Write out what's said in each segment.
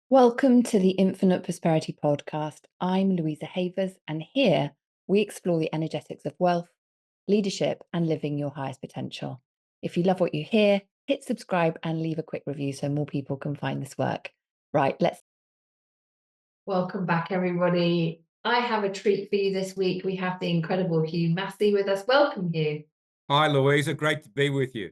Welcome to the Infinite Prosperity Podcast. I'm Louisa Havers, and here we explore the energetics of wealth, leadership, and living your highest potential. If you love what you hear, hit subscribe and leave a quick review so more people can find this work. Right, let's. Welcome back, everybody. I have a treat for you this week. We have the incredible Hugh Massie with us. Welcome, Hugh. Hi, Louisa. Great to be with you.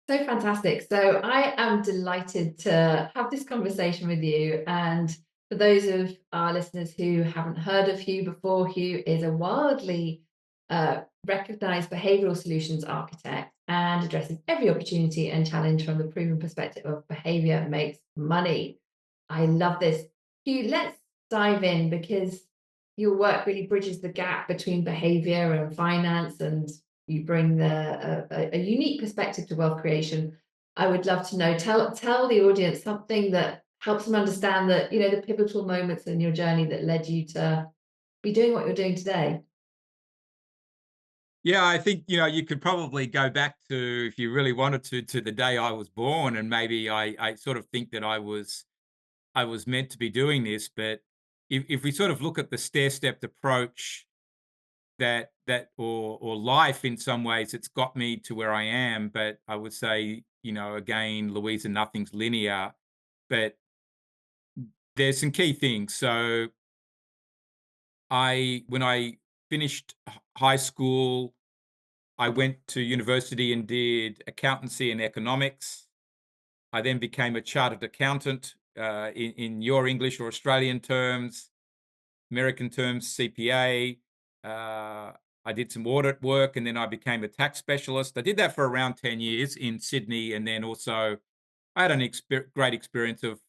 So fantastic. So I am delighted to have this conversation with you. And for those of our listeners who haven't heard of Hugh before, Hugh is a wildly recognized behavioral solutions architect and addresses every opportunity and challenge from the proven perspective of behavior makes money. I love this. Hugh, let's dive in because your work really bridges the gap between behavior and finance, and you bring a unique perspective to wealth creation. I would love to know, tell the audience something that helps them understand that, the pivotal moments in your journey that led you to be doing what you're doing today. Yeah, I think, you could probably go back to, if you really wanted to the day I was born, and maybe I sort of think that I was meant to be doing this. But if we sort of look at the stair-stepped approach or life in some ways, it's got me to where I am. But I would say, again, Louisa, nothing's linear, but there's some key things. So when I finished high school, I went to university and did accountancy and economics. I then became a chartered accountant, in your English or Australian terms, American terms, CPA. Uh, I did some audit work, and then I became a tax specialist. I did that for around 10 years in Sydney. And then also I had great experience of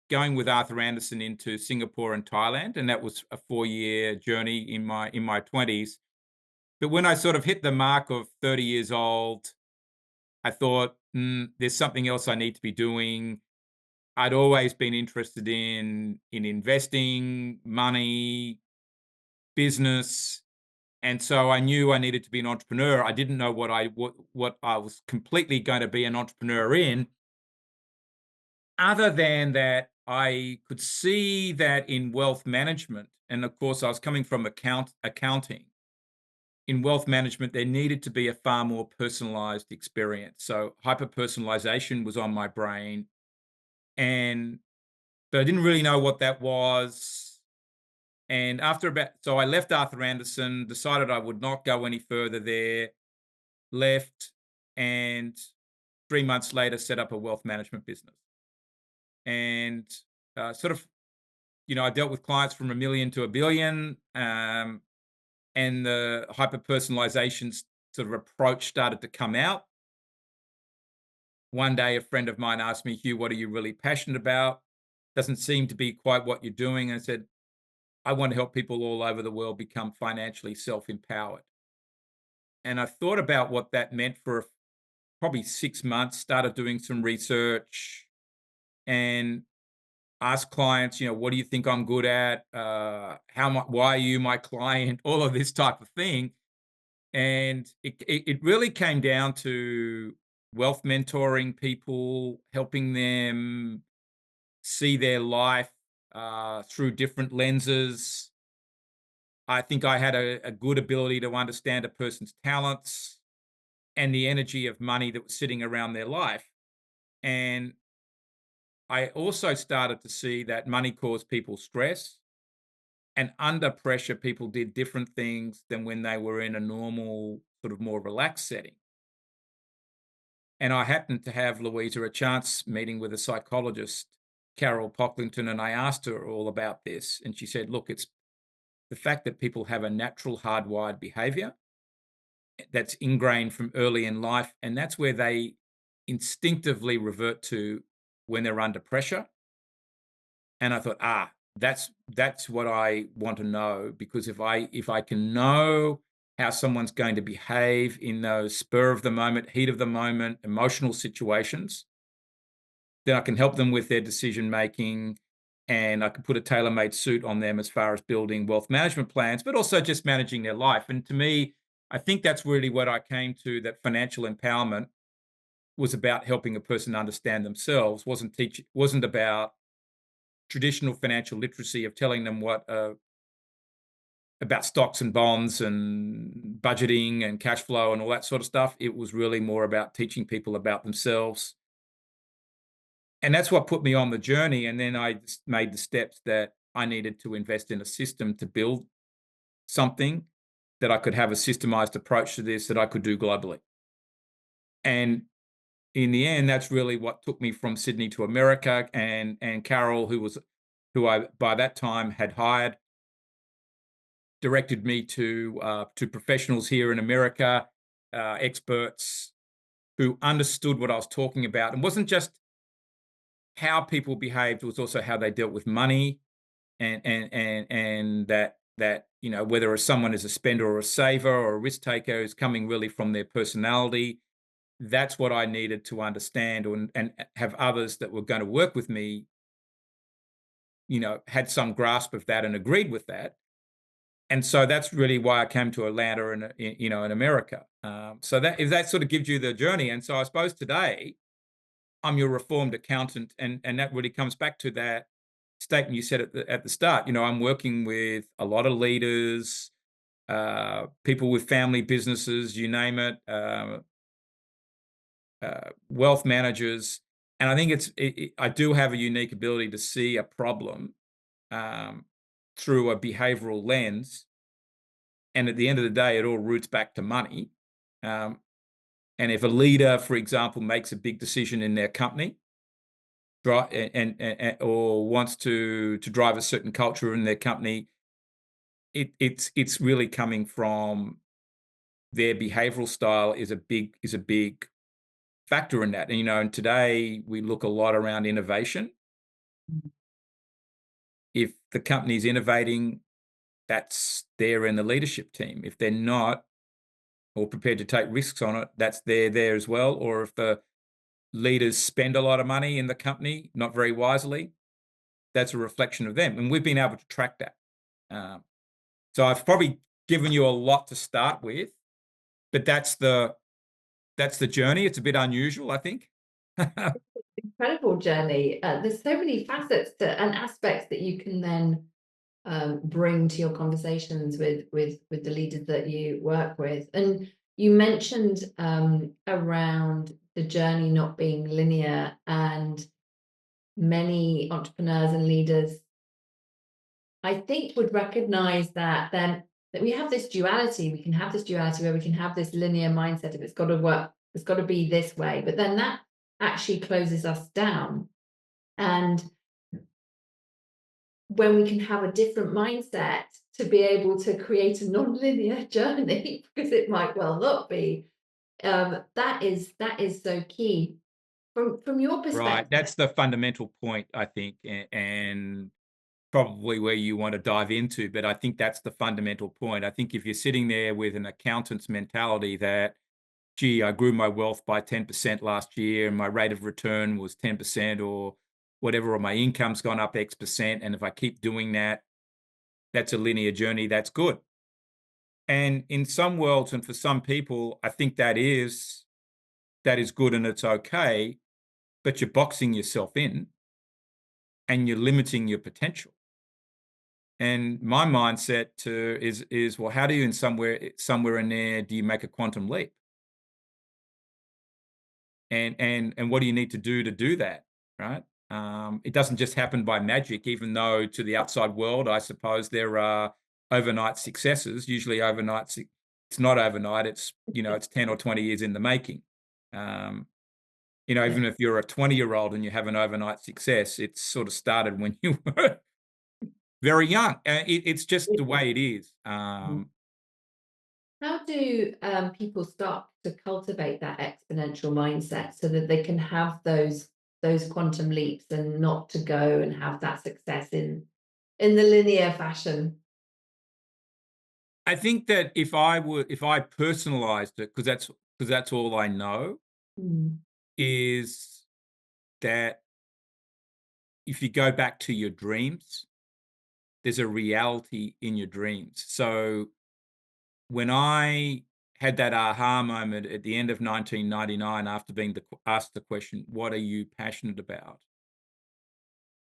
going with Arthur Anderson into Singapore and Thailand. And that was a 4-year journey in my 20s. But when I sort of hit the mark of 30 years old, I thought, there's something else I need to be doing. I'd always been interested in investing, money, business, and so I knew I needed to be an entrepreneur. I didn't know what I was completely going to be an entrepreneur in, other than that I could see that in wealth management, and of course I was coming from accounting. In wealth management, there needed to be a far more personalized experience. So hyper personalization was on my brain, and but I didn't really know what that was. And so I left Arthur Anderson, decided I would not go any further there, left, and 3 months later set up a wealth management business. And sort of, I dealt with clients from 1 million to 1 billion. And the hyper personalization sort of approach started to come out. One day, a friend of mine asked me, Hugh, what are you really passionate about? Doesn't seem to be quite what you're doing. And I said, I want to help people all over the world become financially self empowered. And I thought about what that meant for probably 6 months, started doing some research and asked clients, what do you think I'm good at? Why are you my client? All of this type of thing. And it really came down to wealth mentoring people, helping them see their life through different lenses. I think I had a good ability to understand a person's talents and the energy of money that was sitting around their life. And I also started to see that money caused people stress, and under pressure, people did different things than when they were in a normal, sort of more relaxed setting. And I happened to have, Louisa, a chance meeting with a psychologist, Carol Pocklington, and I asked her all about this. And she said, look, it's the fact that people have a natural hardwired behavior that's ingrained from early in life. And that's where they instinctively revert to when they're under pressure. And I thought, that's what I want to know, because if I can know how someone's going to behave in those spur of the moment, heat of the moment, emotional situations, then I can help them with their decision making, and I can put a tailor-made suit on them as far as building wealth management plans, but also just managing their life. And to me, I think that's really what I came to, that financial empowerment was about helping a person understand themselves, wasn't about traditional financial literacy of telling them what about stocks and bonds and budgeting and cash flow and all that sort of stuff. It was really more about teaching people about themselves. And that's what put me on the journey. And then I made the steps that I needed to invest in a system to build something that I could have a systemized approach to this that I could do globally. And in the end, that's really what took me from Sydney to America. And Carol, who I by that time had hired, directed me to professionals here in America, experts who understood what I was talking about. And wasn't just how people behaved; it was also how they dealt with money, and that whether someone is a spender or a saver or a risk taker is coming really from their personality. That's what I needed to understand, and have others that were going to work with me, had some grasp of that and agreed with that. And so that's really why I came to Atlanta in America. So that if that sort of gives you the journey. And so I suppose today I'm your reformed accountant, and that really comes back to that statement you said at the start. I'm working with a lot of leaders, people with family businesses, you name it, wealth managers, and I think I do have a unique ability to see a problem um, through a behavioral lens, and at the end of the day, it all roots back to money. Um, and if a leader, for example, makes a big decision in their company, or wants to drive a certain culture in their company, it's really coming from their behavioral style is a big factor in that. And today we look a lot around innovation. If the company's innovating, that's there in the leadership team. If they're not, or prepared to take risks on it, that's there as well. Or if the leaders spend a lot of money in the company, not very wisely, that's a reflection of them. And we've been able to track that. Um, so I've probably given you a lot to start with, but that's the journey. It's a bit unusual, I think. Incredible journey. There's so many facets and aspects that you can then bring to your conversations with the leaders that you work with. And you mentioned around the journey not being linear, and many entrepreneurs and leaders, I think, would recognize that then that we have this duality. We can have this duality where we can have this linear mindset of it's got to work, it's got to be this way, but then that actually closes us down. And when we can have a different mindset to be able to create a non-linear journey, because it might well not be, that is so key from your Right. perspective. That's the fundamental point, I think, and probably where you want to dive into. But I think that's the fundamental point. I think if you're sitting there with an accountant's mentality that, gee, I grew my wealth by 10% last year and my rate of return was 10% or whatever, or my income's gone up X%. And if I keep doing that, that's a linear journey. That's good. And in some worlds and for some people, I think that is good and it's okay, but you're boxing yourself in and you're limiting your potential. And my mindset is well, how do you somewhere in there do you make a quantum leap? And what do you need to do that, right? It doesn't just happen by magic, even though to the outside world, I suppose there are overnight successes. Usually it's not overnight. It's 10 or 20 years in the making. Um, Yeah, Even if you're a 20-year-old and you have an overnight success, it's sort of started when you were very young. It's just the way it is. how do people start to cultivate that exponential mindset so that they can have those quantum leaps and not to go and have that success in the linear fashion? I think that if I personalized it, because that's all I know, Mm. is that if you go back to your dreams, there's a reality in your dreams. So when I had that aha moment at the end of 1999 after being asked the question, "What are you passionate about?"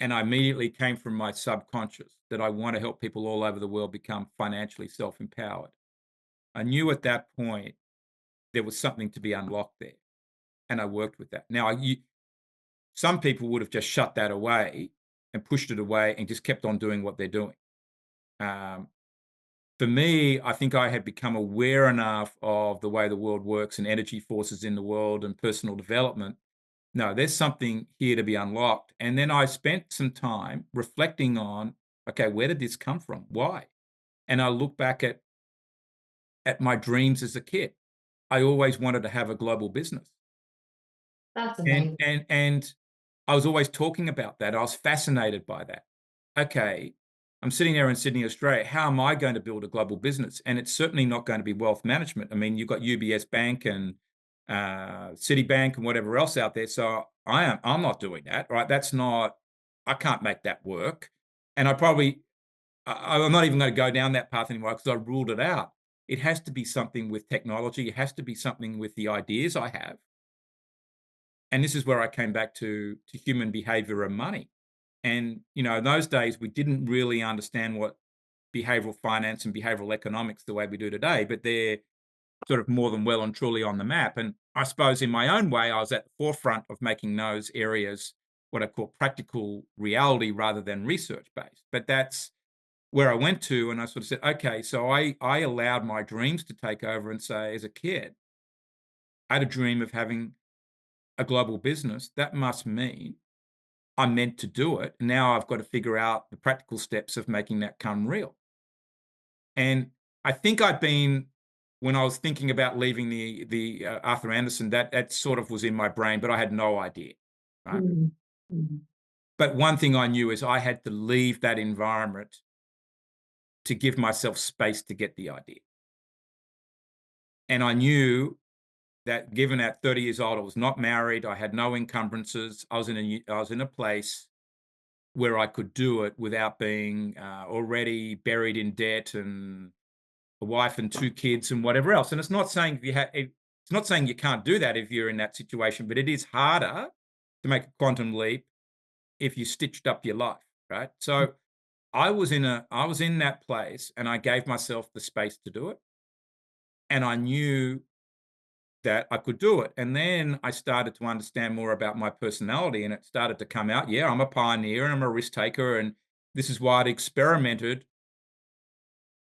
And I immediately came from my subconscious that I want to help people all over the world become financially self-empowered. I knew at that point there was something to be unlocked there, and I worked with that. Now, some people would have just shut that away and pushed it away and just kept on doing what they're doing. Um, for me, I think I had become aware enough of the way the world works and energy forces in the world and personal development. No, there's something here to be unlocked. And then I spent some time reflecting on, okay, where did this come from? Why? And I look back at my dreams as a kid. I always wanted to have a global business. That's And amazing. and and I was always talking about that. I was fascinated by that. Okay, I'm sitting there in Sydney, Australia. How am I going to build a global business? And it's certainly not going to be wealth management. I mean, you've got UBS Bank and Citibank and whatever else out there. So I'm not doing that, right? That's not. I can't make that work. And I'm not even going to go down that path anymore because I ruled it out. It has to be something with technology. It has to be something with the ideas I have. And this is where I came back to human behavior and money. And, in those days, we didn't really understand what behavioral finance and behavioral economics the way we do today, but they're sort of more than well and truly on the map. And I suppose in my own way, I was at the forefront of making those areas what I call practical reality rather than research based. But that's where I went to, and I sort of said, okay, so I allowed my dreams to take over and say, as a kid, I had a dream of having a global business. That must mean I'm meant to do it. Now I've got to figure out the practical steps of making that come real. And I think when I was thinking about leaving the Arthur Anderson, that sort of was in my brain, but I had no idea, right? Mm, mm. But one thing I knew is I had to leave that environment to give myself space to get the idea. And I knew that given at 30 years old, I was not married, I had no encumbrances, I was in a place where I could do it without being already buried in debt and a wife and two kids and whatever else. And it's not saying it's not saying you can't do that if you're in that situation, but it is harder to make a quantum leap if you stitched up your life, right? So I was in that place, and I gave myself the space to do it, and I knew that I could do it. And then I started to understand more about my personality, and it started to come out. Yeah, I'm a pioneer and I'm a risk taker, and this is why I'd experimented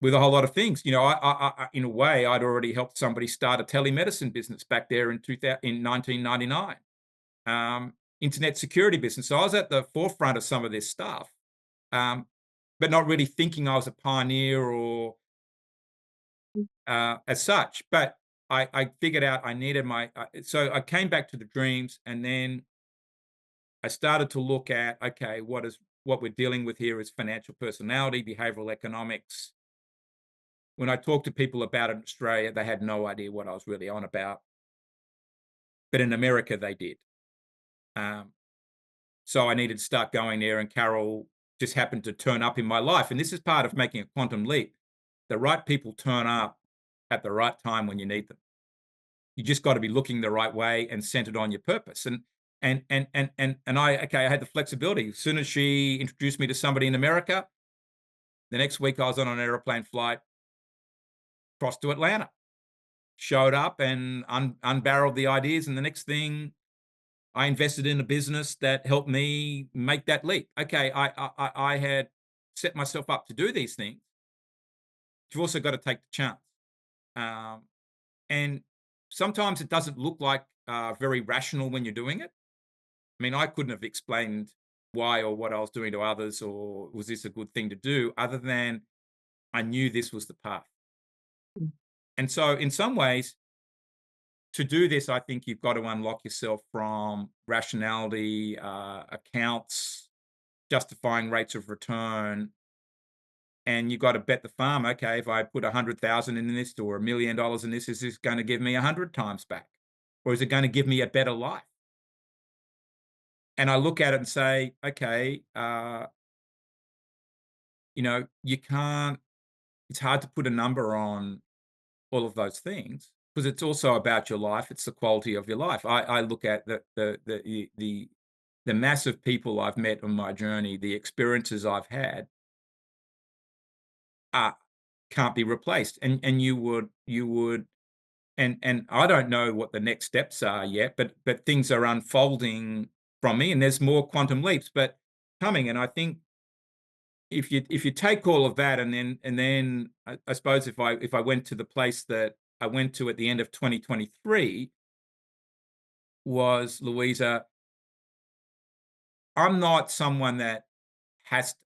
with a whole lot of things. In a way, I'd already helped somebody start a telemedicine business back there in 1999, internet security business. So I was at the forefront of some of this stuff, um, but not really thinking I was a pioneer or as such. But I figured out I needed so I came back to the dreams, and then I started to look at, okay, what we're dealing with here is financial personality, behavioral economics. When I talked to people about it in Australia, they had no idea what I was really on about, but in America they did. Um, so I needed to start going there, and Carol just happened to turn up in my life. And this is part of making a quantum leap. The right people turn up at the right time when you need them. You just got to be looking the right way and centered on your purpose. I had the flexibility. As soon as she introduced me to somebody in America, the next week I was on an airplane flight across to Atlanta, showed up and unbarreled the ideas, and the next thing I invested in a business that helped me make that leap. Okay, I had set myself up to do these things. You've also got to take the chance. Um, and sometimes it doesn't look like very rational when you're doing it. I mean, I couldn't have explained why or what I was doing to others, or was this a good thing to do, other than I knew this was the path. And so, in some ways, to do this, I think you've got to unlock yourself from rationality, accounts, justifying rates of return, and you've got to bet the farm. Okay, if I put 100,000 in this or $1 million in this, is this going to give me 100 times back, or is it going to give me a better life? And I look at it and say, okay, you can't. It's hard to put a number on all of those things, because it's also about your life. It's the quality of your life. I look at the massive people I've met on my journey, the experiences I've had, uh, can't be replaced. And you would and I don't know what the next steps are yet, but things are unfolding from me, and there's more quantum leaps, but coming. And I think if you take all of that, and then I suppose if I went to the place that I went to at the end of 2023, was, Louisa, I'm not someone that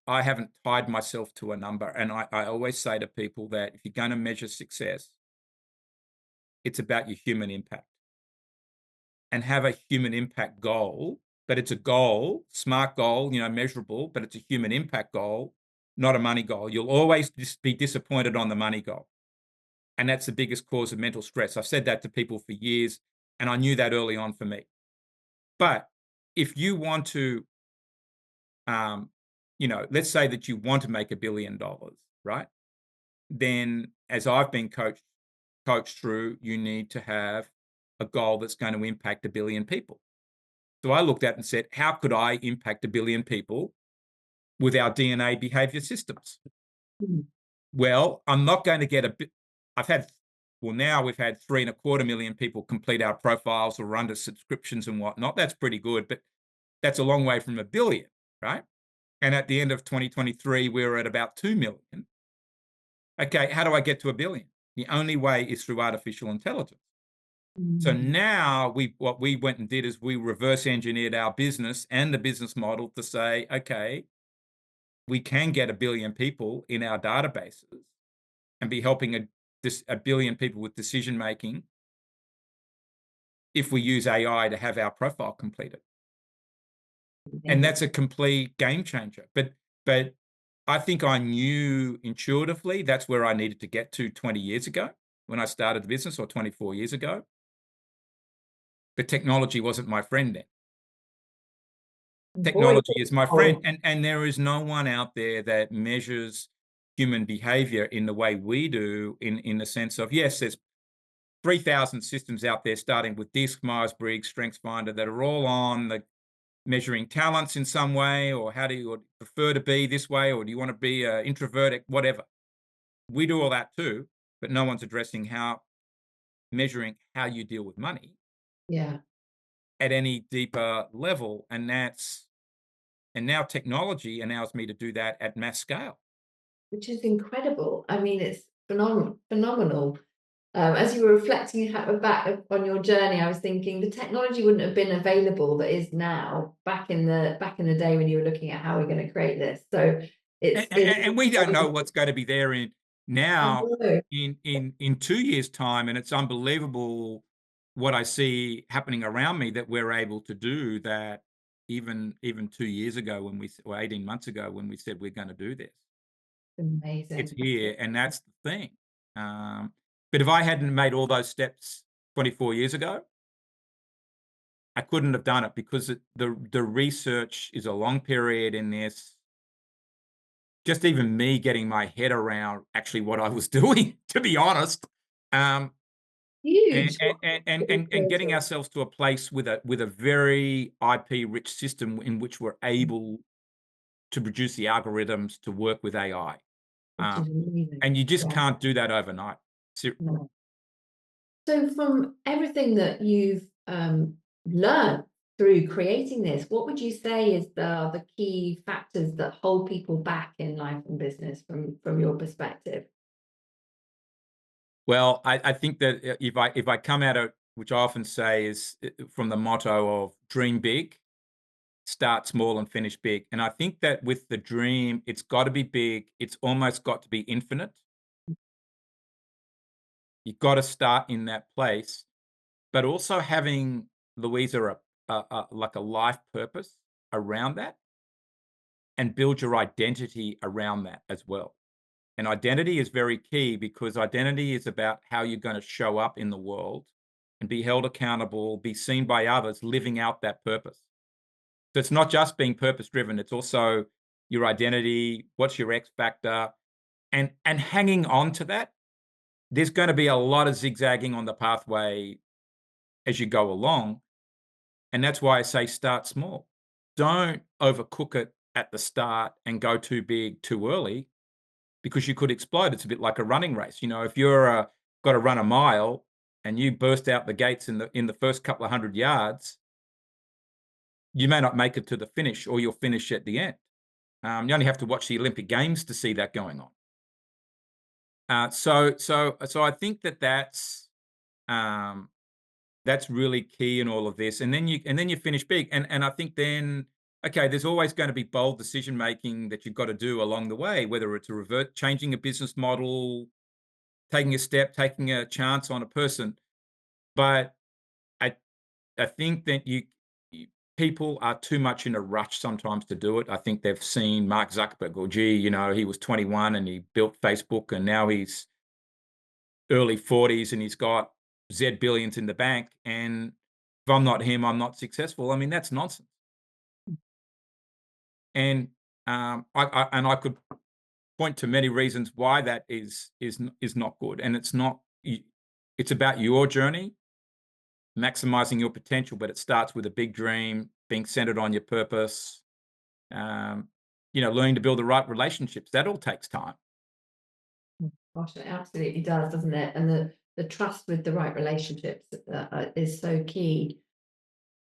I haven't tied myself to a number. And I always say to people that if you're going to measure success, it's about your human impact, and have a human impact goal. But it's a goal, smart goal, measurable, but it's a human impact goal, not a money goal. You'll always be disappointed on the money goal. And that's the biggest cause of mental stress. I've said that to people for years, and I knew that early on for me. But if you want to, let's say that you want to make $1 billion, right? Then, as I've been coached through, you need to have a goal that's going to impact 1 billion people. So I looked at it and said, how could I impact 1 billion people with our DNA behavior systems? Mhm. Well, I'm not going to get now we've had 3.25 million people complete our profiles or under subscriptions and whatnot. That's pretty good, but that's a long way from 1 billion, right? And at the end of 2023, we were at about 2 million. Okay, how do I get to 1 billion? The only way is through artificial intelligence. So Mm. now what we went and did is we reverse engineered our business and the business model to say, okay, we can get 1 billion people in our databases and be helping 1 billion people with decision making if we use AI to have our profile completed. And Amazing. that's a complete game changer. But I think I knew intuitively that's where I needed to get to 20 years ago when I started the business, or 24 years ago. But technology wasn't my friend then. Boy, Technology is my friend, oh, and there is no one out there that measures human behavior in the way we do, in the sense of, yes, there's 3,000 systems out there, starting with DISC, Myers-Briggs, StrengthsFinder, that are all on the measuring talents in some way, or how do you prefer to be this way, or do you want to be introverted, whatever. We do all that too, but no one's addressing measuring how you deal with money yeah, at any deeper level. And now technology allows me to do that at mass scale. which is incredible. I mean, it's phenomenal. As you were reflecting back on your journey, I was thinking the technology wouldn't have been available that is now back in the day when you were looking at how we're going to create this. So it's And we don't know what's going to be there in I now know. in 2 years' time, and it's unbelievable what I see happening around me that we're able to do that even 2 years ago, or 18 months ago, when we said we're going to do this. It's Amazing. here, and that's the thing. Um, but if I hadn't made all those steps 24 years ago, I couldn't have done it, because the research is a long period in this. Just even me getting my head around actually what I was doing, to be honest, um, and, Huge. and and and and and getting ourselves to a place with a very IP rich system in which we're able to produce the algorithms to work with AI, Which is amazing. and you just Yeah. can't do that overnight. So, No. So from everything that you've learned through creating this, what would you say is the key factors that hold people back in life and business from your perspective? well, I think that if I come at it, which I often say is from the motto of dream big, start small and finish big. And I think that with the dream, it's got to be big. It's almost got to be infinite. You've got to start in that place, but also having, Louisa, like a life purpose around that, and build your identity around that as well. And identity is very key, because identity is about how you're going to show up in the world and be held accountable, be seen by others, living out that purpose. So it's not just being purpose driven, it's also your identity, what's your X factor, and hanging on to that there's going to be a lot of zigzagging on the pathway as you go along. And that's why I say start small. Don't overcook it at the start and go too big too early, because you could explode. It's a bit like a running race. If you're got to run a mile and you burst out the gates in the first couple of 100 yards, you may not make it to the finish, or you'll finish at the end. You only have to watch the Olympic Games to see that going on. So I think that's really key in all of this. And then you finish big. And I think then, okay, there's always going to be bold decision making that you've got to do along the way, whether it's changing a business model, taking a step, taking a chance on a person. But I I think that people are too much in a rush sometimes to do it. I think they've seen Mark Zuckerberg, or gee, he was 21 and he built Facebook, and now he's early 40s and he's got Z billions in the bank. And if I'm not him, I'm not successful. I mean, that's nonsense. And I could point to many reasons why that is not good. And it's not. It's about your journey, maximizing your potential, but it starts with a big dream, being centered on your purpose, learning to build the right relationships. That all takes time. Gosh, it absolutely does, doesn't it? And the trust with the right relationships is so key.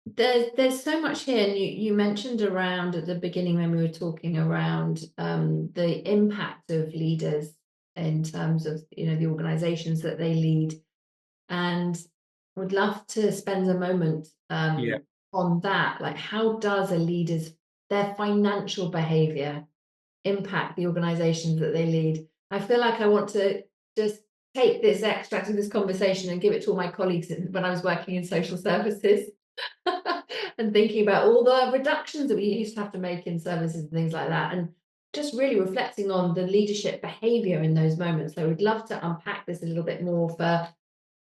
There's so much here, and you mentioned around at the beginning when we were talking around the impact of leaders in terms of the organizations that they lead, and would love to spend a moment Yeah. on that. Like, how does a leader's their financial behavior impact the organizations that they lead? I feel like I want to just take this extract of this conversation and give it to all my colleagues when I was working in social services and thinking about all the reductions that we used to have to make in services and things like that, and just really reflecting on the leadership behavior in those moments. So we'd love to unpack this a little bit more for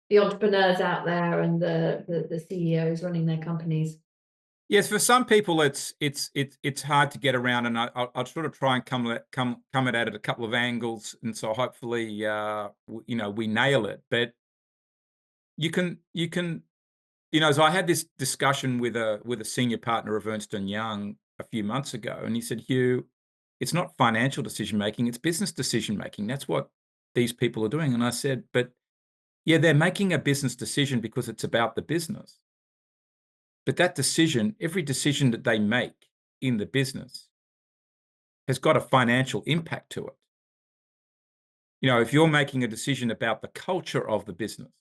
the entrepreneurs out there and the CEOs running their companies. Yes, for some people, it's hard to get around, and I'll sort of try and come at it at a couple of angles, and so hopefully, we nail it. But you can, so I had this discussion with a senior partner of Ernst and Young a few months ago, and he said, "Hugh, it's not financial decision making; it's business decision making. That's what these people are doing." And I said, "But yeah, they're making a business decision because it's about the business. But that decision, every decision that they make in the business has got a financial impact to it. If you're making a decision about the culture of the business,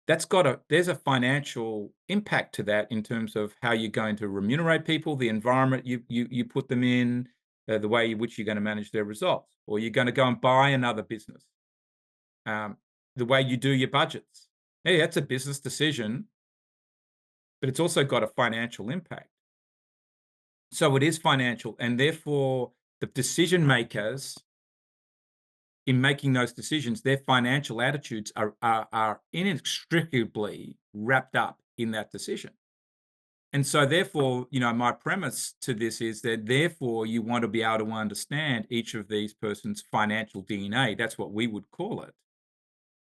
there's a financial impact to that in terms of how you're going to remunerate people, the environment you put them in, the way in which you're going to manage their results, or you're going to go and buy another business, um, the way you do your budgets. Hey, that's a business decision, but it's also got a financial impact. So it is financial, and therefore the decision makers in making those decisions, their financial attitudes are inextricably wrapped up in that decision. And so therefore, my premise to this is that therefore you want to be able to understand each of these persons' financial DNA. That's what we would call it,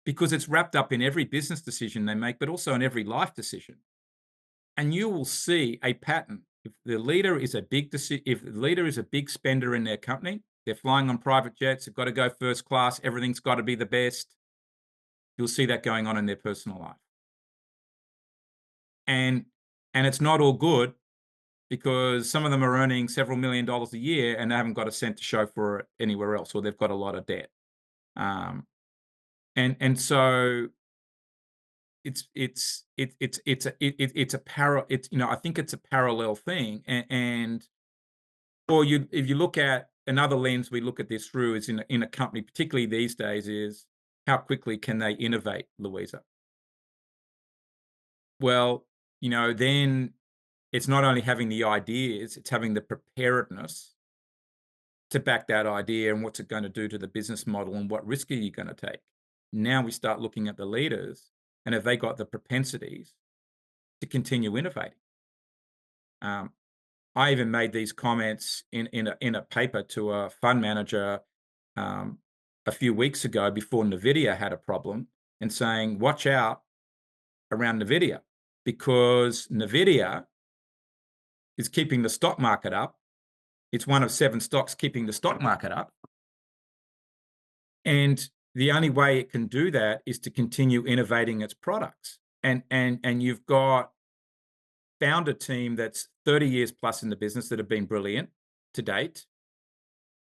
because it's wrapped up in every business decision they make, but also in every life decision. And you will see a pattern. If the leader is a big spender in their company, they're flying on private jets, they've got to go first class, everything's got to be the best. You'll see that going on in their personal life. And it's not all good, because some of them are earning several $1 million a year and they haven't got a cent to show for it anywhere else, or they've got a lot of debt. So I think it's a parallel thing. Or if you look at another lens we look at this through is in a company, particularly these days, is how quickly can they innovate, Louisa? Well, then it's not only having the ideas, it's having the preparedness to back that idea, and what's it going to do to the business model, and what risk are you going to take? Now we start looking at the leaders, and have they got the propensities to continue innovating? Um, I even made these comments in a paper to a fund manager um, a few weeks ago before Nvidia had a problem and saying, watch out around Nvidia, because Nvidia is keeping the stock market up. It's one of 7 stocks keeping the stock market up. And the only way it can do that is to continue innovating its products. And you've got founder team that's 30 years plus in the business that have been brilliant to date,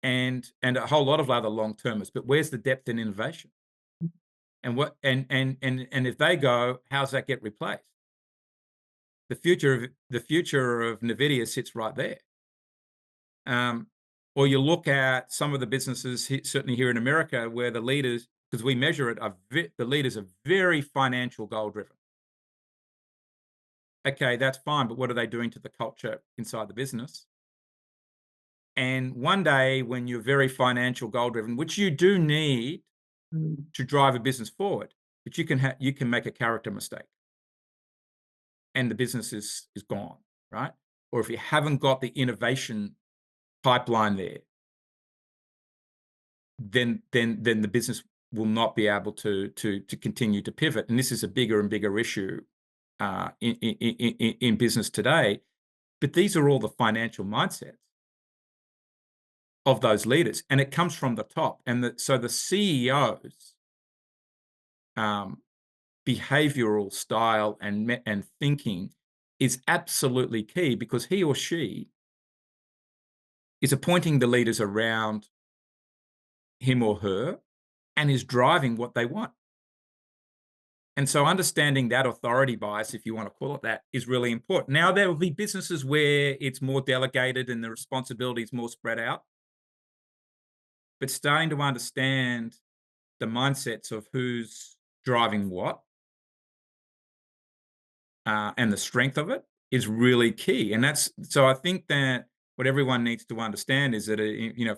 and a whole lot of other long-termers. But where's the depth in innovation? And what and if they go, how's that get replaced? The future of Nvidia sits right there. Or you look at some of the businesses, certainly here in America, where the leaders, because we measure it, the leaders are very financial goal driven. Okay, that's fine, but what are they doing to the culture inside the business? And one day, when you're very financial goal driven, which you do need to drive a business forward, but you can make a character mistake, and the business is gone, right? Or if you haven't got the innovation pipeline there, then the business will not be able to continue to pivot. And this is a bigger and bigger issue in business today. But these are all the financial mindsets of those leaders, and it comes from the top. And so the CEO's behavioral style and thinking is absolutely key, because he or she is appointing the leaders around him or her and is driving what they want. And so understanding that authority bias, if you want to call it that, is really important. Now, there will be businesses where it's more delegated and the responsibility is more spread out, but starting to understand the mindsets of who's driving what and the strength of it is really key. And so I think that what everyone needs to understand is that,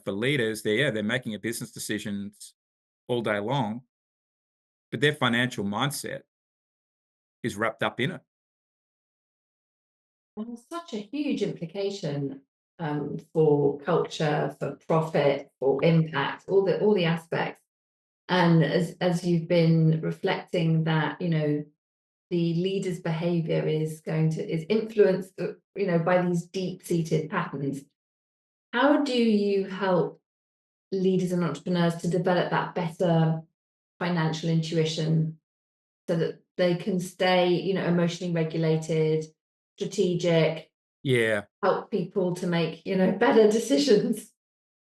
for leaders, they're making a business decisions all day long, but their financial mindset is wrapped up in it. And there's such a huge implication for culture, for profit, for impact, all the aspects. And as you've been reflecting that, the leader's behavior is influenced, by these deep-seated patterns. How do you help leaders and entrepreneurs to develop that better financial intuition so that they can stay, emotionally regulated, strategic, Yeah. help people to make, better decisions?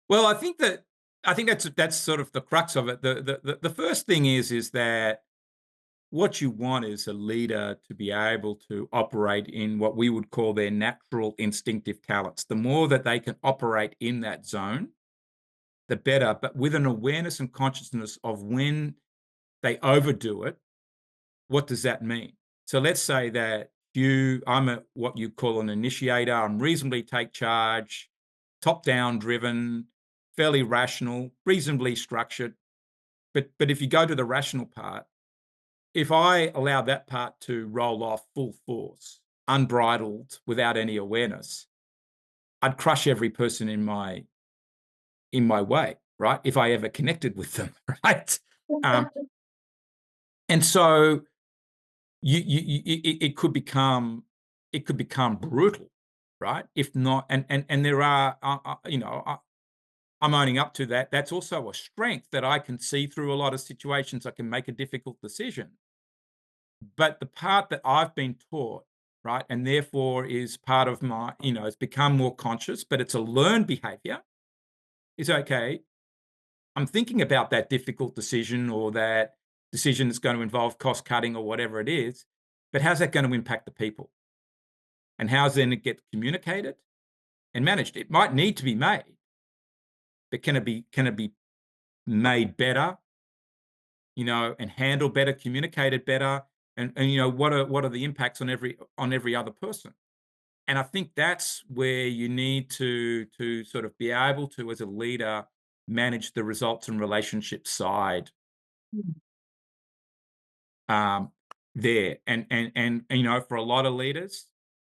Well, I think that's sort of the crux of it. The first thing is that what you want is a leader to be able to operate in what we would call their natural instinctive talents. The more that they can operate in that zone, the better, but with an awareness and consciousness of when they overdo it. What does that mean? So let's say that I'm what you call an initiator. I'm reasonably take charge, top-down driven, fairly rational, reasonably structured. But if you go to the rational part, if I allow that part to roll off full force, unbridled, without any awareness, I'd crush every person in my way, right? If I ever connected with them, right? And so it could become brutal, right? If not, and there are, I'm owning up to that. That's also a strength, that I can see through a lot of situations. I can make a difficult decision. But the part that I've been taught, right, and therefore is part of my, it's become more conscious, but it's a learned behavior, is okay. I'm thinking about that difficult decision, or that decision that's going to involve cost cutting or whatever it is, but how's that going to impact the people? And how's then it get communicated and managed? It might need to be made, but can it be made better, and handled better, communicated better? And what are the impacts on every other person? And I think that's where you need to sort of be able to, as a leader, manage the results and relationship side there. And for a lot of leaders,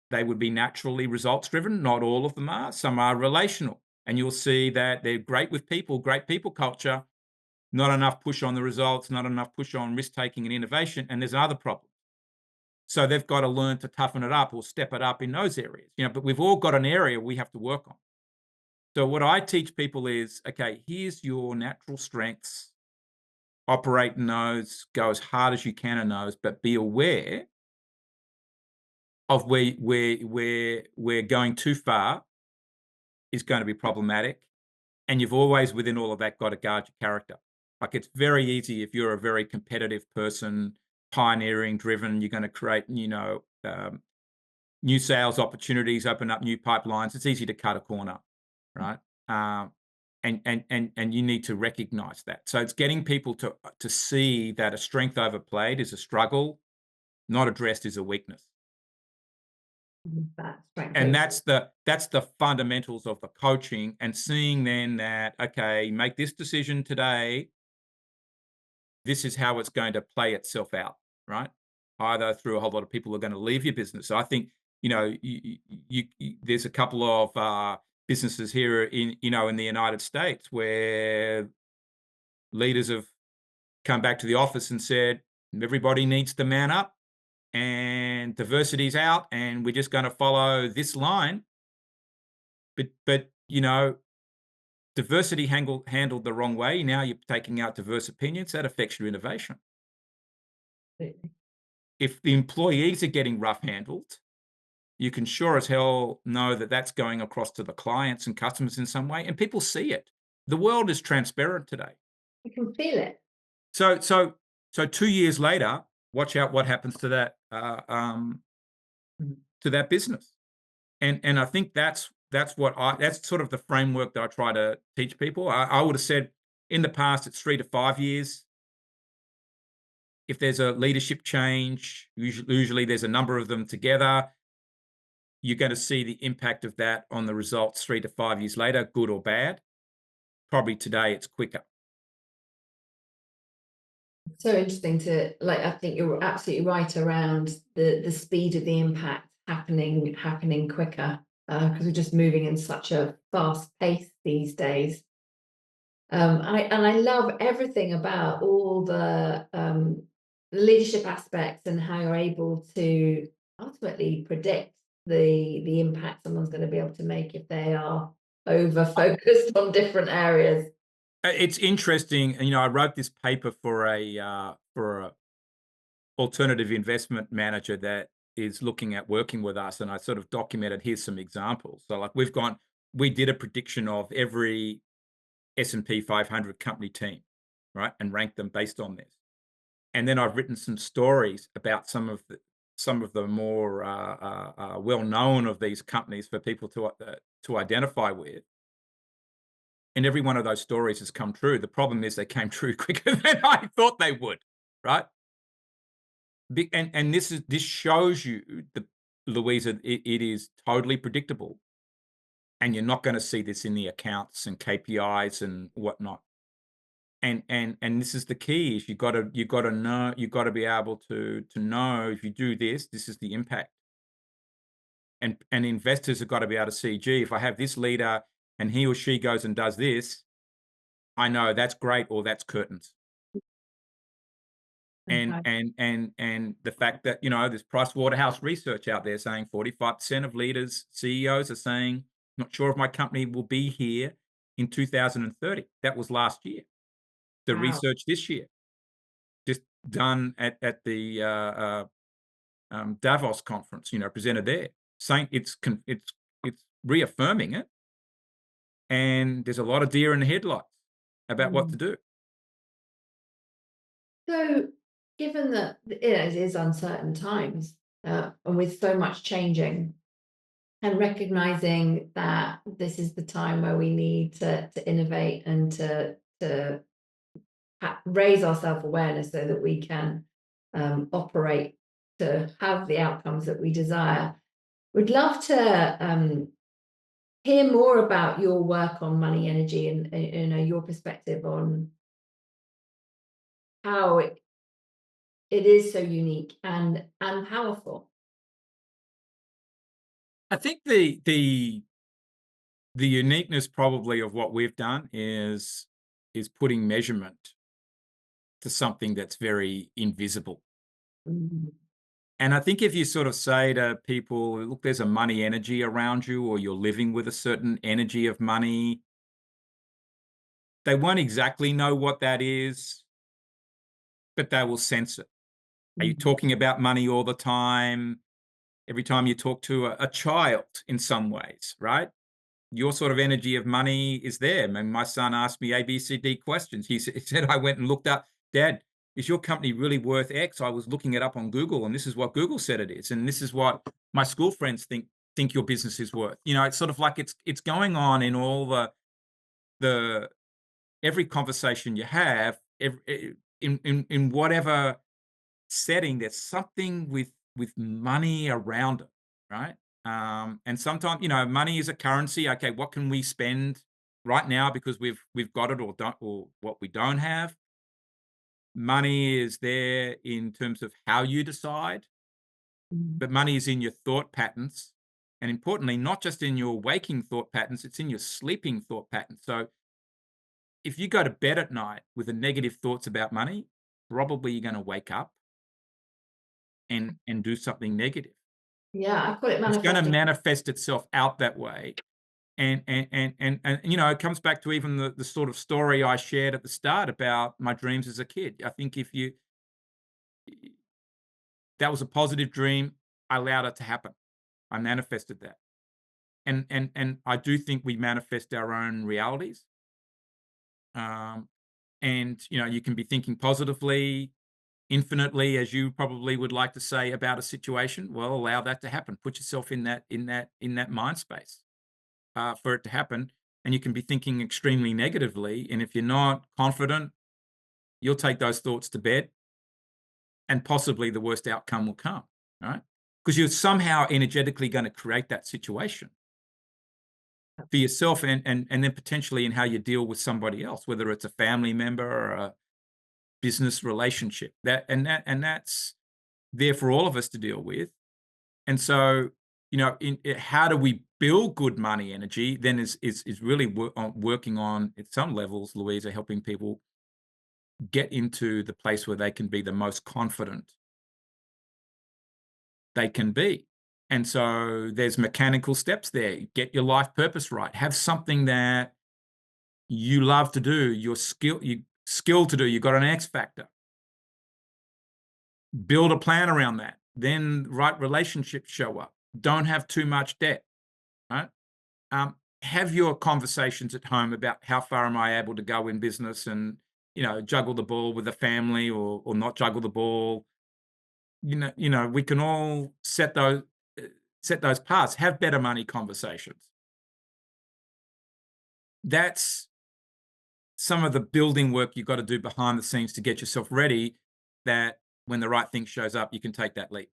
they would be naturally results driven. Not all of them are. Some are relational, and you'll see that they're great with people, great people culture, not enough push on the results, not enough push on risk taking and innovation, and there's other problems. So they've got to learn to toughen it up or step it up in those areas, but we've all got an area we have to work on. So what I teach people is, okay, here's your natural strengths, operate in those, go as hard as you can in those, but be aware of where going too far is going to be problematic. And you've always, within all of that, got to guard your character. Like, it's very easy if you're a very competitive person, pioneering driven, you're going to create, new sales opportunities, open up new pipelines. It's easy to cut a corner, right? And you need to recognize that. So it's getting people to see that a strength overplayed is a struggle, not addressed is a weakness. That's right. And that's the fundamentals of the coaching, and seeing then that, okay, make this decision today. This is how it's going to play itself out, right? Either through a whole lot of people are going to leave your business. So I think, there's a couple of businesses here in the United States where leaders have come back to the office and said, everybody needs to man up and diversity's out, and we're just going to follow this line. But diversity handled the wrong way. Now you're taking out diverse opinions. That affects your innovation. If the employees are getting rough handled, you can sure as hell know that that's going across to the clients and customers in some way, and people see it. The world is transparent today. You can feel it. So 2 years later, watch out what happens to that business. And I think that's sort of the framework that I try to teach people. I would have said in the past it's 3 to 5 years. If there's a leadership change, usually there's a number of them together. You're going to see the impact of that on the results 3 to 5 years later, good or bad. Probably today it's quicker. So interesting I think you're absolutely right around the speed of the impact happening quicker, because we're just moving in such a fast pace these days. I love everything about all the leadership aspects and how you're able to ultimately predict the impact someone's going to be able to make if they are over focused on different areas. It's interesting. I wrote this paper for a alternative investment manager that is looking at working with us, and I sort of documented, here's some examples. So like we did a prediction of every S&P 500 company team, right, and ranked them based on this. And then I've written some stories about some of the more well known of these companies for people to identify with. And every one of those stories has come true. The problem is they came true quicker than I thought they would, right? And this shows you, Louisa, it is totally predictable, and you're not going to see this in the accounts and KPIs and whatnot. And this is the key: is you got to know, you got to be able to know, if you do this, this is the impact. And investors have got to be able to see, gee, if I have this leader and he or she goes and does this, I know that's great or that's curtains. And Okay. and the fact that, there's Price Waterhouse research out there saying 45% of leaders, CEOs are saying, not sure if my company will be here in 2030. That was last year. The Wow. research this year, just done at the Davos conference, presented there, saying it's reaffirming it. And there's a lot of deer in the headlights about what to Mm. do. So, given that it is uncertain times, and with so much changing, and recognizing that this is the time where we need to innovate and to raise our self-awareness so that we can operate to have the outcomes that we desire. We'd love to hear more about your work on money energy and your perspective on how it is so unique and powerful. I think the uniqueness probably of what we've done is putting measurement to something that's very invisible. Mm. And I think if you sort of say to people, look, there's a money energy around you, or you're living with a certain energy of money, they won't exactly know what that is, but they will sense it. Are you Mm. talking about money all the time? Every time you talk to a child in some ways, right? Your sort of energy of money is there. And my son asked me A, B, C, D questions. He said, I went and looked up, Dad, is your company really worth X? I was looking it up on Google, and this is what Google said it is. And this is what my school friends think your business is worth. It's sort of like it's going on in all the every conversation you have, in whatever setting, there's something with money around it, right? And sometimes, money is a currency. Okay, what can we spend right now because we've got it, or don't, or what we don't have? Money is there in terms of how you decide, Mm. but money is in your thought patterns, and importantly, not just in your waking thought patterns, it's in your sleeping thought patterns. So if you go to bed at night with the negative thoughts about money, probably you're going to wake up and do something negative. Yeah, I call it It's gonna manifesting. manifest itself out that way. And it comes back to even the sort of story I shared at the start about my dreams as a kid. I think if you that was a positive dream, I allowed it to happen. I manifested that. And I do think we manifest our own realities. Um, and you can be thinking positively, infinitely, as you probably would like to say about a situation. Well, allow that to happen. Put yourself in that mind space. For it to happen. And you can be thinking extremely negatively. And if you're not confident, you'll take those thoughts to bed, and possibly the worst outcome will come, right? Because you're somehow energetically going to create that situation for yourself, and then potentially in how you deal with somebody else, whether it's a family member or a business relationship. That's there for all of us to deal with. And so, how do we build good money energy? Then is really working on at some levels, Louisa, helping people get into the place where they can be the most confident they can be. And so there's mechanical steps there. Get your life purpose right. Have something that you love to do. You skill to do. You got an X factor. Build a plan around that. Then right relationships show up. Don't have too much debt. Right. Have your conversations at home about how far am I able to go in business, and juggle the ball with the family, or not juggle the ball. We can all uh, set those paths. Have better money conversations. That's some of the building work you've got to do behind the scenes to get yourself ready. That when the right thing shows up, you can take that leap.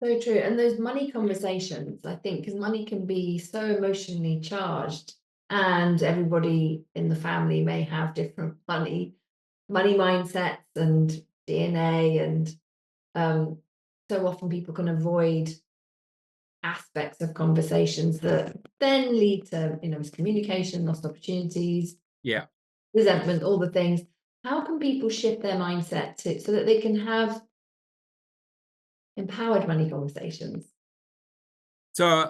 So true. And those money conversations, I think, because money can be so emotionally charged, and everybody in the family may have different money mindsets and DNA, and um, so often people can avoid aspects of conversations that then lead to, miscommunication, lost opportunities, Yeah. resentment, all the things. How can people shift their mindset so that they can have empowered money conversations? So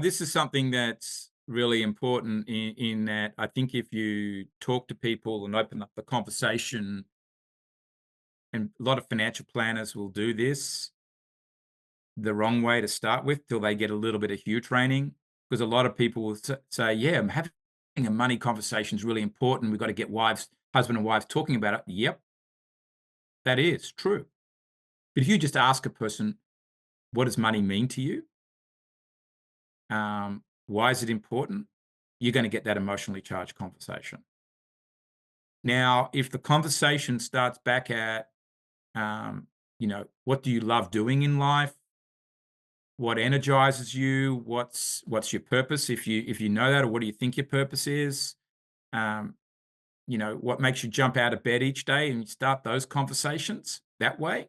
this is something that's really important in that I think if you talk to people and open up the conversation, and a lot of financial planners will do this the wrong way to start with till they get a little bit of Hugh training, because a lot of people will say, yeah, I'm having a money conversation is really important. We've got to get husband and wives talking about it. Yep, that is true. But if you just ask a person, what does money mean to you? Why is it important? You're going to get that emotionally charged conversation. Now, if the conversation starts back at, what do you love doing in life? What energizes you? What's your purpose? If you know that, or what do you think your purpose is? Um, what makes you jump out of bed each day, and you start those conversations that way.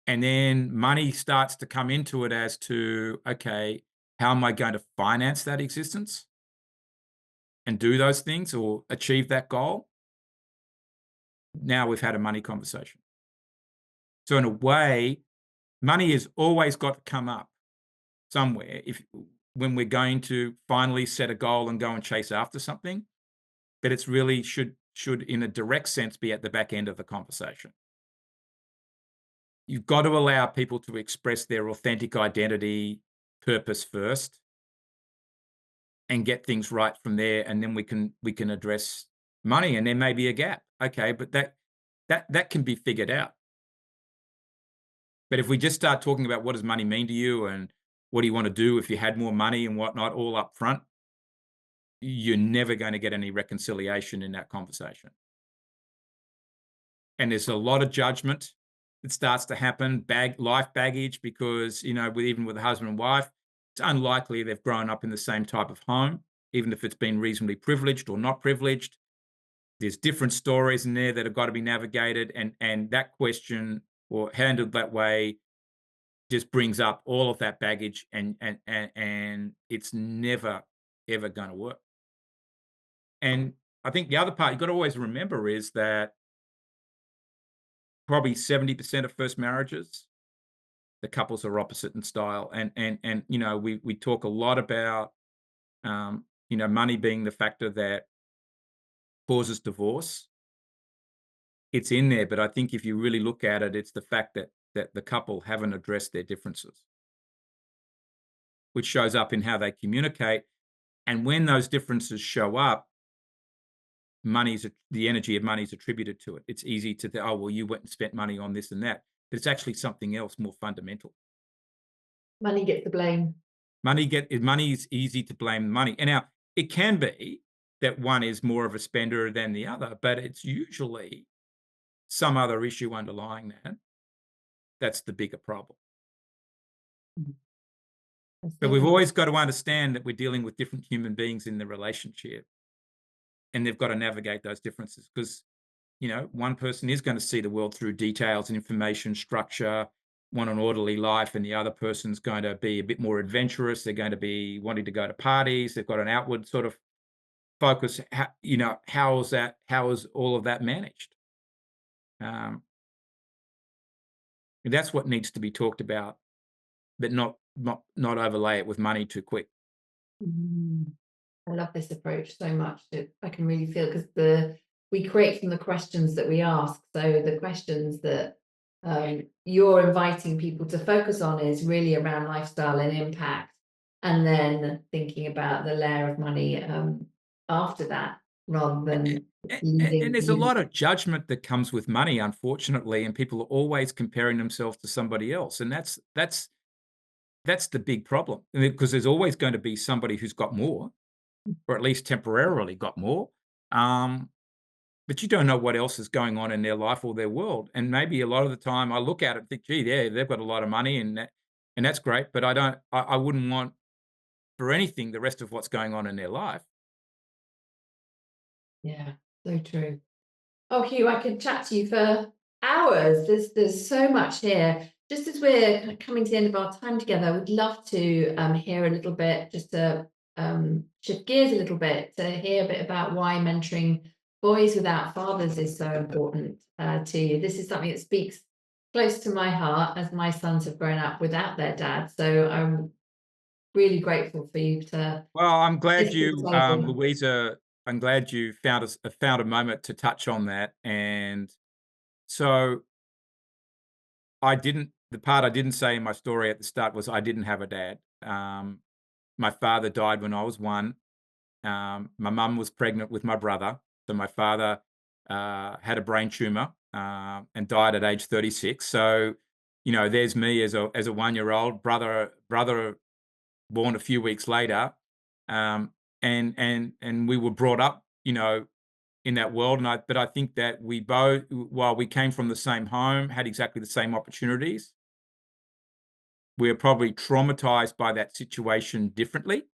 And then money starts to come into it as to, okay, how am I going to finance that existence and do those things or achieve that goal? Now we've had a money conversation. So in a way, money has always got to come up somewhere if when we're going to finally set a goal and go and chase after something, but it's really should in a direct sense be at the back end of the conversation. You've got to allow people to express their authentic identity, purpose first, and get things right from there, and then we can address money, and there may be a gap. Okay, but that can be figured out. But if we just start talking about what does money mean to you and what do you want to do if you had more money and whatnot all up front, you're never going to get any reconciliation in that conversation. And there's a lot of judgment that starts to happen, life baggage, because even with a husband and wife, it's unlikely they've grown up in the same type of home, even if it's been reasonably privileged or not privileged. There's different stories in there that have got to be navigated, and that question or handled that way just brings up all of that baggage, and it's never ever going to work. And I think the other part you've got to always remember is that probably 70% of first marriages, the couples are opposite in style. And we talk a lot about money being the factor that causes divorce. It's in there, but I think if you really look at it, it's the fact that the couple haven't addressed their differences, which shows up in how they communicate. And when those differences show up, the energy of money is attributed to it. It's easy to oh well, you went and spent money on this and that, but it's actually something else more fundamental. Money gets the blame. Money is easy to blame money, and now it can be that one is more of a spender than the other, but it's usually some other issue underlying that. That's the bigger problem. Mm. I But we've think always got to understand that we're dealing with different human beings in the relationship, and they've got to navigate those differences because one person is going to see the world through details and information structure, want an orderly life, and the other person's going to be a bit more adventurous. They're going to be wanting to go to parties. They've got an outward sort of focus. How is all of that managed? Um, and that's what needs to be talked about, but not overlay it with money too quick. mm, I love this approach so much. I can really feel because we create from the questions that we ask. So the questions that you're inviting people to focus on is really around lifestyle and impact, and then thinking about the layer of money after that, rather than And leading there's a you. lot of judgment that comes with money, unfortunately, and people are always comparing themselves to somebody else, and that's the big problem because there's always going to be somebody who's got more, or at least temporarily got more. Um, but you don't know what else is going on in their life or their world. And maybe a lot of the time I look at it and think, gee, yeah, they've got a lot of money and that's great. But I wouldn't want for anything the rest of what's going on in their life. Yeah, so true. Oh, Hugh, I could chat to you for hours. There's so much here. Just as we're kind of coming to the end of our time together, I would love to hear a little bit, just to shift gears a little bit, to hear a bit about why mentoring boys without fathers is so important to you. This is something that speaks close to my heart, as my sons have grown up without their dad. So I'm really grateful for you to Well, I'm glad lift this you, table. Louisa, I'm glad you found a moment to touch on that. And so the part I didn't say in my story at the start was I didn't have a dad. My father died when I was one. My mum was pregnant with my brother. So my father had a brain tumor and died at age 36. So, there's me as a 1-year-old brother born a few weeks later. Um, and we were brought up, in that world. But I think that we both, while we came from the same home, had exactly the same opportunities, we're probably traumatized by that situation differently.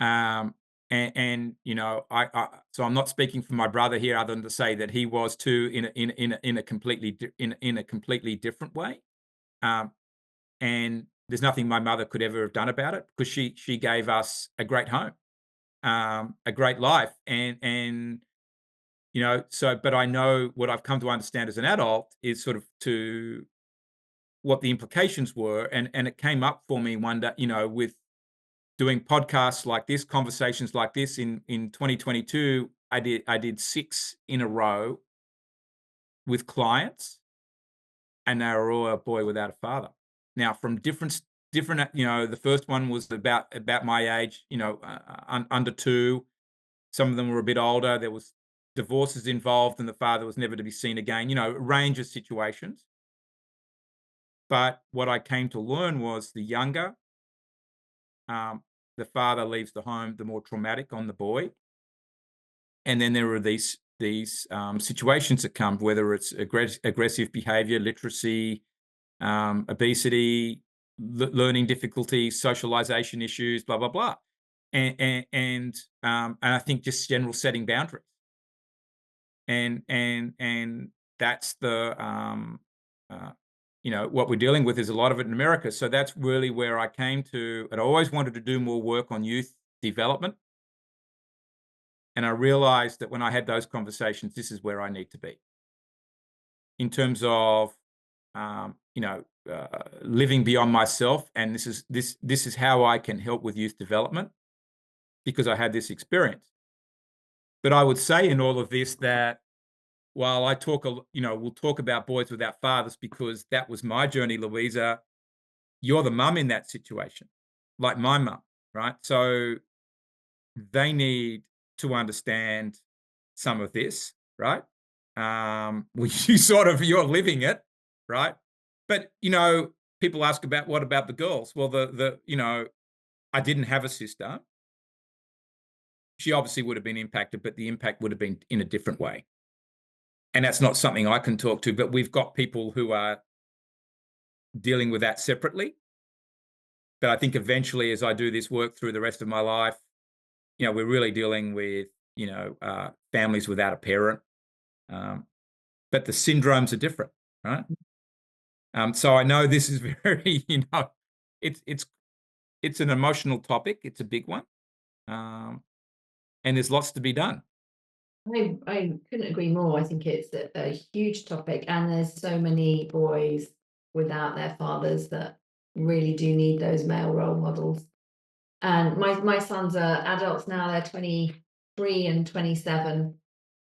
Um, so I'm not speaking for my brother here, other than to say that he was too in a completely different way. Um, and there's nothing my mother could ever have done about it because she gave us a great home, a great life, and So, but I know what I've come to understand as an adult is sort of to what the implications were, and it came up for me one day, with doing podcasts like this, conversations like this in 2022. I did 6 in a row with clients, and they were all a boy without a father. Now, from different, the first one was about my age, under 2. Some of them were a bit older. There was divorces involved, and the father was never to be seen again. A range of situations. But what I came to learn was the younger the father leaves the home, the more traumatic on the boy. And then there are these situations that come, whether it's aggressive behavior, literacy, obesity, learning difficulties, socialization issues, blah blah blah, and I think just general setting boundaries, and that's what we're dealing with is a lot of it in America. So that's really where I came to, and I always wanted to do more work on youth development. And I realized that when I had those conversations, this is where I need to be in terms of, living beyond myself. And this is how I can help with youth development because I had this experience. But I would say in all of this that while I talk, we'll talk about boys without fathers because that was my journey, Louisa. You're the mum in that situation, like my mum, right? So they need to understand some of this, right? You're living it, right? But people ask about what about the girls? Well, I didn't have a sister. She obviously would have been impacted, but the impact would have been in a different way. And that's not something I can talk to, but we've got people who are dealing with that separately. But I think eventually, as I do this work through the rest of my life, we're really dealing with, families without a parent. But the syndromes are different, right? So I know this is very, it's an emotional topic. It's a big one. And there's lots to be done. I couldn't agree more. I think it's a huge topic, and there's so many boys without their fathers that really do need those male role models. And my sons are adults now, they're 23 and 27.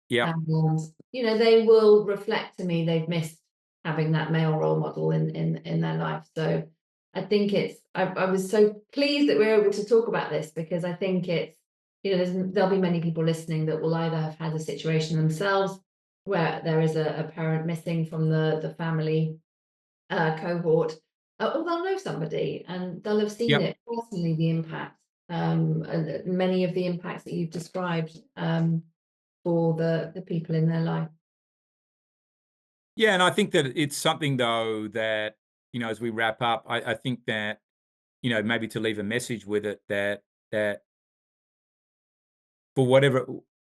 Yeah. And they will reflect to me they've missed having that male role model in their life. So I think I was so pleased that we're able to talk about this because I think it's, there'll be many people listening that will either have had a situation themselves where there is a parent missing from the family cohort, or they'll know somebody and they'll have seen Yep. it personally, the impact, and many of the impacts that you've described, for the people in their life. Yeah, and I think that it's something though that, as we wrap up, I think that, maybe to leave a message with it that for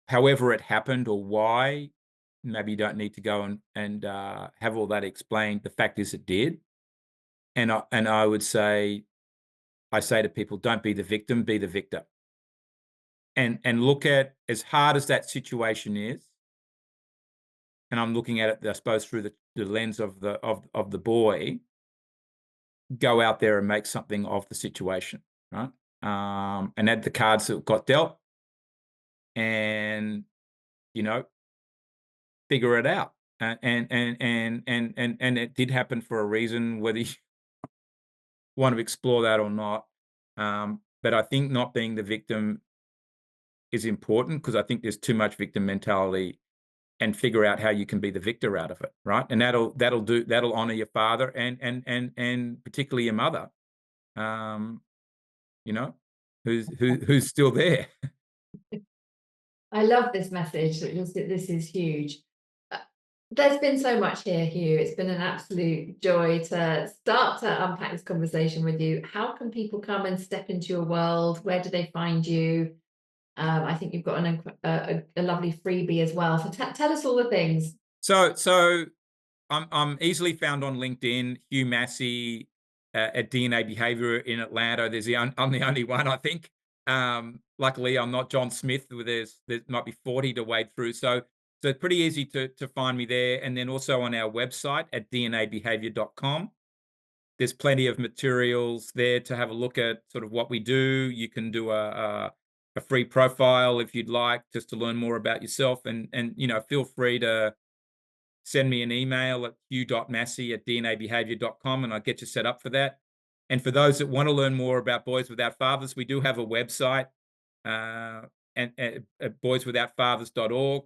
however it happened or why, maybe you don't need to go and have all that explained. The fact is it did. And I would say, I say to people, don't be the victim, be the victor. And look at, as hard as that situation is, and I'm looking at it, I suppose, through the lens of the boy, go out there and make something of the situation, right? And add the cards that got dealt, and figure it out. And it did happen for a reason, whether you want to explore that or not. But I think not being the victim is important because I think there's too much victim mentality, and figure out how you can be the victor out of it, right? And that'll honor your father and particularly your mother, you know, who's still there. I love this message. This is huge. Uh, There's been so much here, Hugh. It's been an absolute joy to start to unpack this conversation with you. How can people come and step into your world? Where do they find you? I think you've got a lovely freebie as well. So tell us all the things. So I'm easily found on LinkedIn, Hugh Massie, at DNA Behavior in Atlanta. I'm the only one, I think. Luckily, I'm not John Smith. There might be 40 to wade through. So So it's pretty easy to find me there. And then also on our website at dnabehavior.com. There's plenty of materials there to have a look at sort of what we do. You can do a free profile if you'd like, just to learn more about yourself. And feel free to send me an email at hugh.massie@dnabehavior.com and I'll get you set up for that. And for those that want to learn more about Boys Without Fathers, we do have a website, uh, and at boyswithoutfathers.org.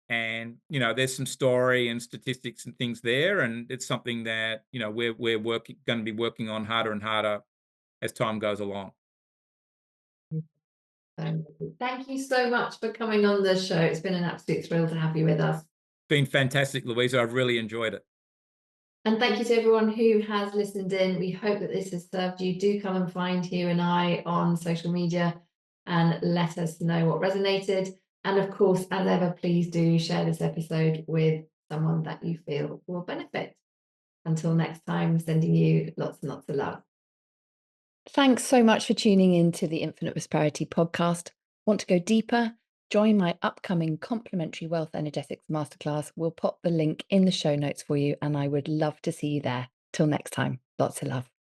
And there's some story and statistics and things there, and it's something that we're working going to be working on harder and harder as time goes along. Thank you so much for coming on the show. It's been an absolute thrill to have you with us. Been fantastic, Louisa. I've really enjoyed it. And thank you to everyone who has listened in. We hope that this has served you. Do come and find Hugh and I on social media and let us know what resonated. And of course, as ever, please do share this episode with someone that you feel will benefit. Until next time, sending you lots and lots of love. Thanks so much for tuning in to the Infinite Prosperity podcast. Want to go deeper? Join my upcoming complimentary Wealth Energetics Masterclass. We'll pop the link in the show notes for you, and I would love to see you there. Till next time, lots of love.